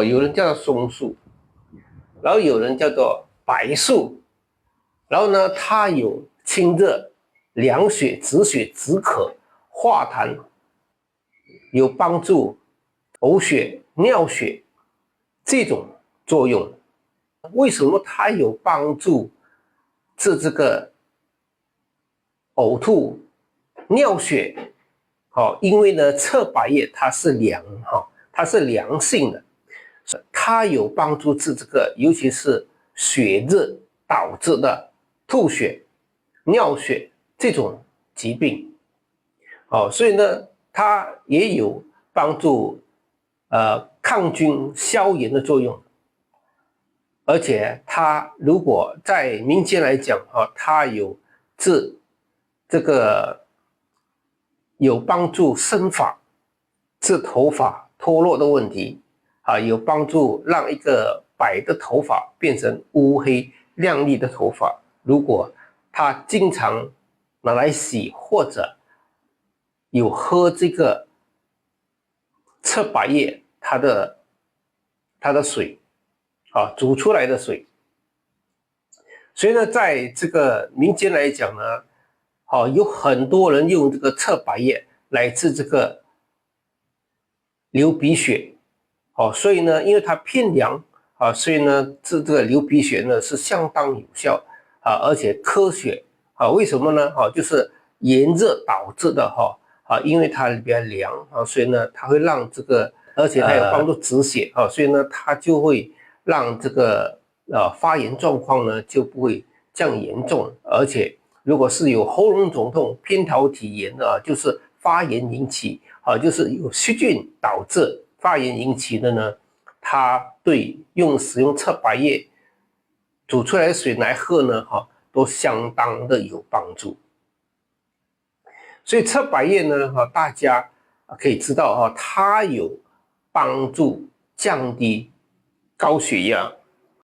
有人叫做松树，然后有人叫做白术，然后呢，它有清热、凉血、止血、止渴、化痰，有帮助呕血、尿血这种作用。为什么它有帮助治这个呕吐、尿血？因为呢，侧柏叶它是凉它是凉性的，它有帮助治这个，尤其是血热导致的吐血、尿血这种疾病。所以呢，它也有帮助抗菌消炎的作用。而且它如果在民间来讲它有治这个有帮助生发、治头发脱落的问题有帮助让一个白的头发变成乌黑亮丽的头发。如果他经常拿来洗，或者有喝这个侧柏叶它的水煮出来的水。所以呢，在这个民间来讲呢，有很多人用这个侧柏叶来治这个流鼻血。所以呢，因为它偏凉所以呢，治这个流鼻血呢是相当有效而且科学为什么呢？就是炎热导致的因为它比较凉所以呢，它会让这个，而且它有帮助止血所以呢，它就会让这个发炎状况呢就不会这样严重。而且如果是有喉咙肿痛、偏桃体炎就是发炎引起就是有细菌导致发炎引起的呢，它对使用侧柏叶煮出来的水来喝呢都相当的有帮助。所以侧柏叶呢大家可以知道它有帮助降低高血压、